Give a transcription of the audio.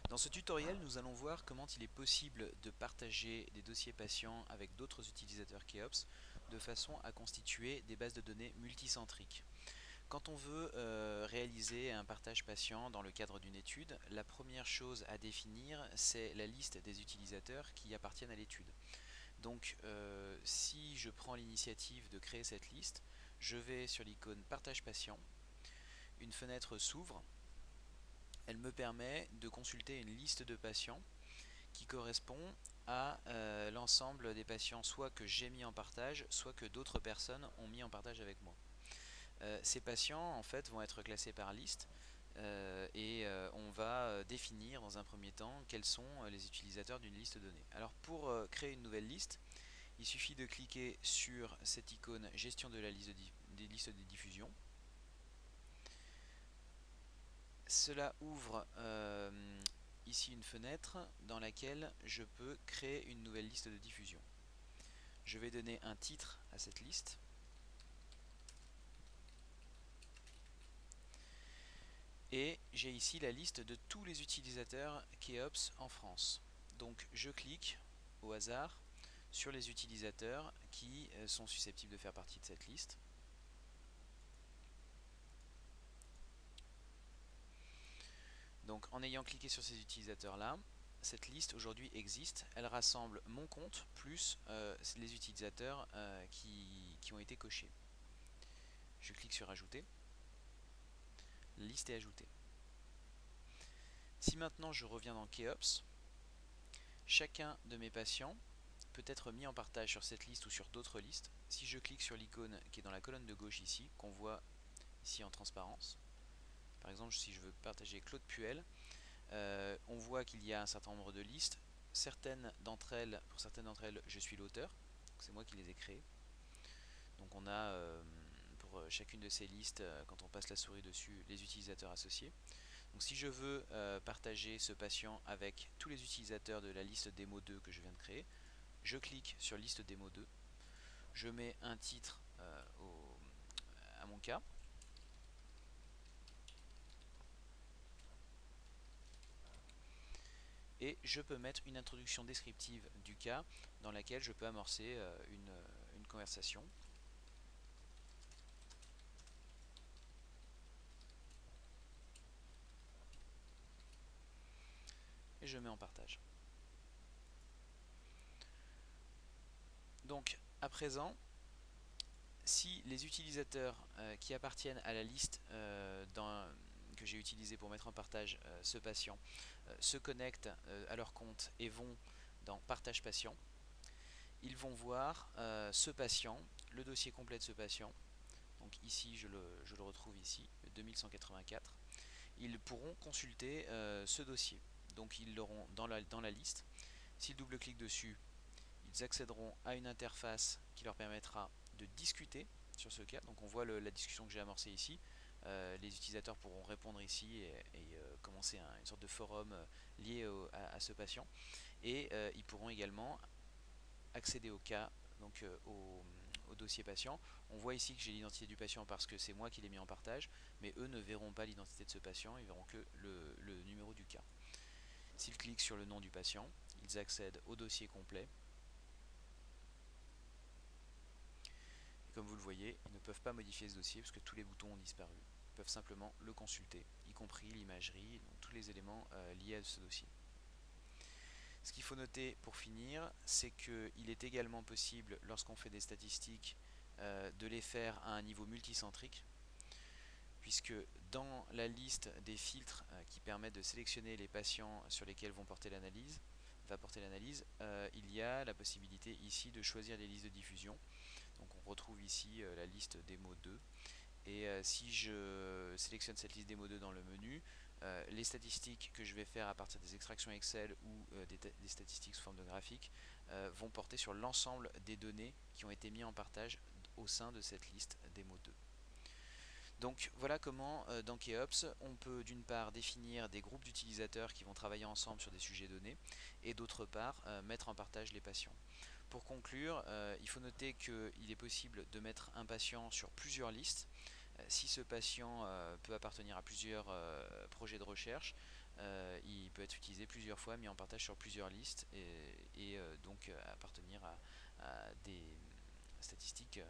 Dans ce tutoriel, nous allons voir comment il est possible de partager des dossiers patients avec d'autres utilisateurs Keops de façon à constituer des bases de données multicentriques. Quand on veut réaliser un partage patient dans le cadre d'une étude, la première chose à définir, c'est la liste des utilisateurs qui appartiennent à l'étude. Donc si je prends l'initiative de créer cette liste, je vais sur l'icône Partage patient, une fenêtre s'ouvre. Elle me permet de consulter une liste de patients qui correspond à l'ensemble des patients soit que j'ai mis en partage, soit que d'autres personnes ont mis en partage avec moi. Ces patients en fait vont être classés par liste et on va définir dans un premier temps quels sont les utilisateurs d'une liste donnée. Alors pour créer une nouvelle liste, il suffit de cliquer sur cette icône gestion de la liste des listes de diffusion. Cela ouvre ici une fenêtre dans laquelle je peux créer une nouvelle liste de diffusion. Je vais donner un titre à cette liste. Et j'ai ici la liste de tous les utilisateurs Keops en France. Donc je clique au hasard sur les utilisateurs qui sont susceptibles de faire partie de cette liste. Donc en ayant cliqué sur ces utilisateurs-là, cette liste aujourd'hui existe. Elle rassemble mon compte plus les utilisateurs qui ont été cochés. Je clique sur ajouter. La liste est ajoutée. Si maintenant je reviens dans Keops, chacun de mes patients peut être mis en partage sur cette liste ou sur d'autres listes. Si je clique sur l'icône qui est dans la colonne de gauche ici, qu'on voit ici en transparence, par exemple si je veux partager Claude Puel, on voit qu'il y a un certain nombre de listes. Pour certaines d'entre elles, je suis l'auteur, c'est moi qui les ai créées. Donc on a pour chacune de ces listes, quand on passe la souris dessus, les utilisateurs associés. Donc si je veux partager ce patient avec tous les utilisateurs de la liste démo 2 que je viens de créer, je clique sur liste démo 2, je mets un titre à mon cas, et je peux mettre une introduction descriptive du cas dans laquelle je peux amorcer une conversation. Et je mets en partage. Donc à présent, si les utilisateurs qui appartiennent à la liste que j'ai utilisée pour mettre en partage ce patient se connectent à leur compte et vont dans Partage patient, ils vont voir ce patient, le dossier complet de ce patient. Donc ici, je le retrouve ici, le 2184. Ils pourront consulter ce dossier. Donc ils l'auront dans la liste. S'ils double-cliquent dessus, ils accéderont à une interface qui leur permettra de discuter sur ce cas. Donc on voit la discussion que j'ai amorcée ici. Les utilisateurs pourront répondre ici et commencer une sorte de forum lié à ce patient. Et ils pourront également accéder au cas, donc au dossier patient. On voit ici que j'ai l'identité du patient parce que c'est moi qui l'ai mis en partage, mais eux ne verront pas l'identité de ce patient, ils verront que le numéro du cas. S'ils cliquent sur le nom du patient, ils accèdent au dossier complet. Et comme vous le voyez, ils ne peuvent pas modifier ce dossier parce que tous les boutons ont disparu. Ils peuvent simplement le consulter, y compris l'imagerie, donc tous les éléments liés à ce dossier. Ce qu'il faut noter pour finir, c'est qu'il est également possible, lorsqu'on fait des statistiques, de les faire à un niveau multicentrique, puisque dans la liste des filtres qui permettent de sélectionner les patients sur lesquels va porter l'analyse, il y a la possibilité ici de choisir les listes de diffusion. Donc on retrouve ici la liste démo 2. Et si je sélectionne cette liste démo 2 dans le menu, les statistiques que je vais faire à partir des extractions Excel ou des statistiques sous forme de graphique vont porter sur l'ensemble des données qui ont été mises en partage au sein de cette liste démo 2. Donc voilà comment dans Keops on peut d'une part définir des groupes d'utilisateurs qui vont travailler ensemble sur des sujets donnés et d'autre part mettre en partage les patients. Pour conclure, il faut noter qu'il est possible de mettre un patient sur plusieurs listes. Si ce patient peut appartenir à plusieurs projets de recherche, il peut être utilisé plusieurs fois, mis en partage sur plusieurs listes, et donc appartenir à des statistiques